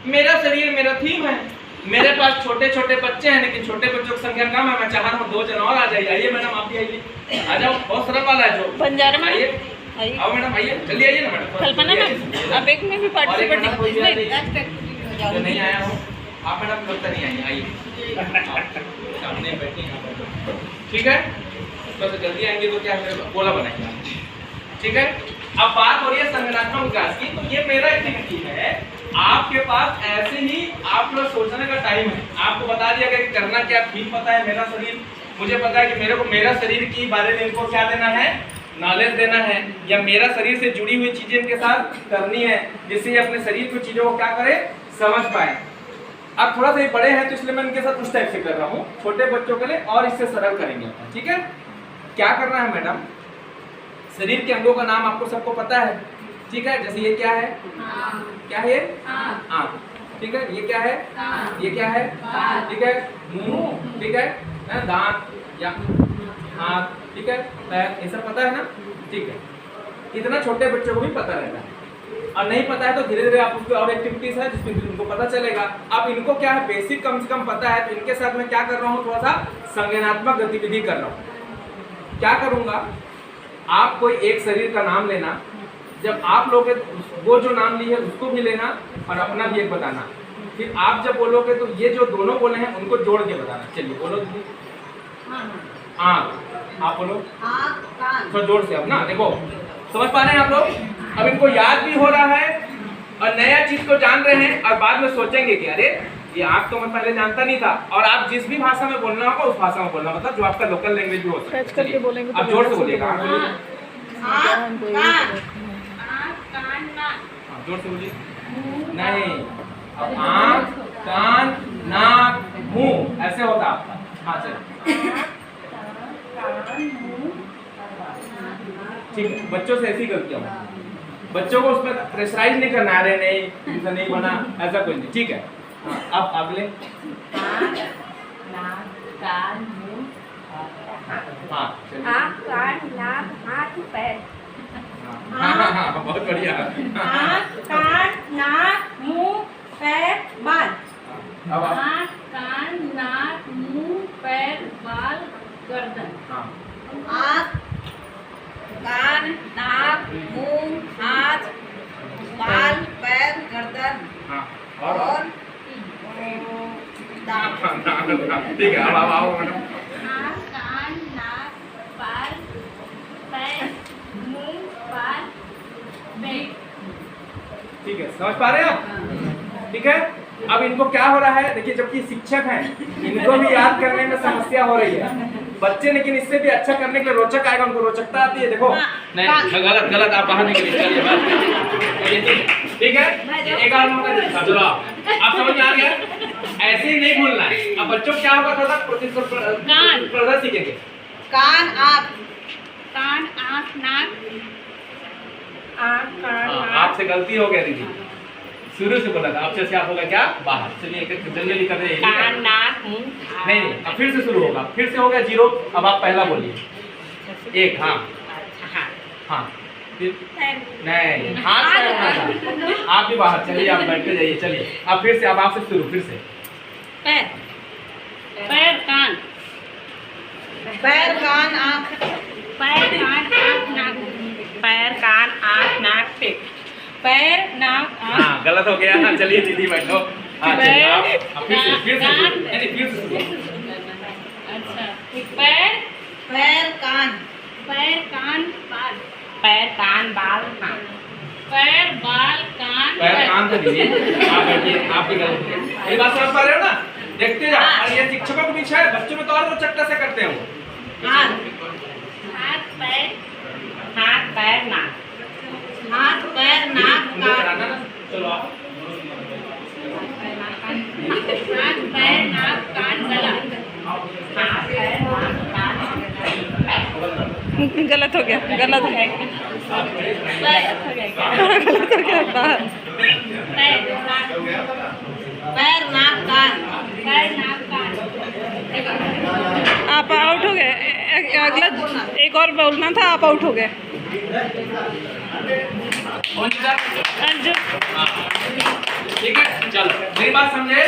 मेरा शरीर मेरा थीम है। मेरे पास छोटे छोटे बच्चे हैं, लेकिन छोटे बच्चों की संख्या कम है। मैं चाह रहा हूँ 2 जन और आ जाइए। आइए मैडम, आप भी आइए, आ जाओ। बहुत सरल वाला है जो बंजारा में आइए, आओ मैडम, आइए, जल्दी आइए ना मैडम। कल्पना मैम, आप एक में भी पार्टिसिपेट नहीं आया हो आप मैडम, कब तक नहीं आइए, आइए सामने बैठिए यहाँ पर, ठीक है। तो जल्दी आएंगे तो क्या बोला बनाएंगे, ठीक है। अब बात हो रही है संगठनात्मक विकास की, तो ये मेरा एक्टिविटी है। आपके पास ऐसे ही आप लोग सोचने का टाइम है। आपको बता दिया गया कि करना क्या, थीम पता है मेरा शरीर, मुझे पता है कि मेरे को मेरा शरीर के बारे में इनको क्या देना है, नॉलेज देना है, या मेरा शरीर से जुड़ी हुई चीजें इनके साथ करनी है, जिससे ये अपने शरीर की चीजों को क्या करे, समझ पाए। अब थोड़ा सा ये बड़े हैं तो इसलिए मैं इनके साथ उस टाइप से कर रहा हूँ, छोटे बच्चों के लिए और इससे सरल करेंगे, ठीक है। क्या करना है मैडम, शरीर के अंगों का नाम आपको सबको पता है, ठीक है। जैसे ये क्या है, क्या है ये, आँख, ठीक है। ये क्या है, ये क्या है, ठीक है। मुंह, ठीक है। दांत या हाथ, ठीक है। पैर, ये सब पता है ना, ठीक है। इतना छोटे बच्चों को भी पता रहता है, और नहीं पता है तो धीरे धीरे आप उसको और एक्टिविटीज है जिसमें उनको पता चलेगा। अब इनको क्या है, बेसिक कम से कम पता है, तो इनके साथ मैं क्या कर रहा हूँ, थोड़ा सा संज्ञानात्मक गतिविधि कर रहा हूँ। क्या करूँगा, आप कोई एक शरीर का नाम लेना, जब आप लोगे वो जो नाम ली है उसको भी लेना और अपना भी एक बताना। फिर आप जब बोलोगे तो ये जो दोनों बोले हैं उनको जोड़ के बताना। चलिए बोलो दीदी। आँख, आप बोलो तो जोड़ से। अब ना देखो, समझ पा रहे हैं आप लोग। अब इनको याद भी हो रहा है और नया चीज को जान रहे हैं, और बाद में सोचेंगे कि अरे ये आँख तो मैं पहले जानता नहीं था। और आप जिस भी भाषा में बोलना होगा उस भाषा में बोलना, मतलब जो आपका लोकल लैंग्वेज भी हो सकता है। आप जोर से बोलिएगा, जोर से बोलिए। नहीं, अब आँख, कान, नाक, मुंह ऐसे होता आपका। हाँ चलिए, ठीक है। बच्चों से ऐसी गलतियां होती, बच्चों को उसमें प्रेशराइज नहीं करना, अरे नहीं तुमसे नहीं बना, ऐसा कुछ नहीं, ठीक है। हाँ, अब अगले कान, मुंह, हाँ आँख, कान, नाक, हाथ, पैर। हाँ, बहुत बढ़िया। आँख, कान, नाक, मुंह, पैर, बाल। अब आँख, कान, नाक, मुंह, पैर, बाल, गर्दन। आँख, कान, नाक, मुंह, हाथ, बाल, पैर, गर्दन। हाँ, और दांत। ठीक है। अब आओ मैडम। आँख, कान, नाक, बाल, पैर, मुंह, बाल, पेट। ठीक है, समझ पा रहे हैं आप, ठीक है। अब इनको क्या हो रहा है, देखिए जबकि शिक्षक हैं इनको भी याद करने में समस्या हो रही है। बच्चे लेकिन इससे भी अच्छा करने के लिए रोचक आएगा, उनको रोचकता आती है। देखो नहीं, गलत गलत, आप बाहर निकलिए, चलिए बात, ठीक है। एक और मौका, चलो आप समझ में आ गया। ऐसे ही नहीं भूलना है। अब बच्चों को क्या होगा, थोड़ा प्रदर्शन सीखेंगे। कान, आँख, कान, आँख, नाक, आँख, कान, नाक। आपसे गलती हो गया दीदी, शुरू से बोला था, आपसे आप होगा क्या, बाहर। चलिए जल्दी कर रहे हैं। कान, नाक, मुंह। नहीं, अब फिर से शुरू होगा, फिर से हो गया 0। अब आप पहला बोलिए। 1, हाँ हाँ, फिर नहीं, हाथ पैर, आप भी बाहर चलिए, आप बैठ के जाइए। चलिए अब फिर से, अब आपसे शुरू, फिर से। पैर, पैर, कान, पैर, कान, आँख, पैर, कान, आँख, नाक, पैर, कान, आँख, नाक, पेट, पैर, नाक, आँख। हाँ, गलत हो गया। हाँ चलिए दीदी बैठो। हाँ चलिए, आप फिर से शुरू। नहीं, फिर से शुरू। अच्छा, पैर, पैर, कान, पैर, कान, बाल, पैर, कान, बाल, कान, पैर, बाल, कान, पैर, कान तो दीदी आप बैठिए, आप भी गलत है। ये बात समझ पा रहे हो ना, देखते जाओ। और ये शिक्षकों के पीछे है, बच्चों में तो और रोचकता से करते हैं वो। हाथ, पैर, हाथ, पैर, नाक, हाथ, पैर, नाक, कान। चलो आप, हाथ, पैर, नाक, कान, गला। हाथ, पैर, नाक, कान, गलत हो गया, गलत है, गलत हो गया, बाहर। पैर, नाक, कान, पैर, नाक, कान। आप आउट हो गए। अगला एक और बोलना था, आप आउट हो गए। कौन सी सर? अंजू। हाँ ठीक है, चलो मेरी बात समझे।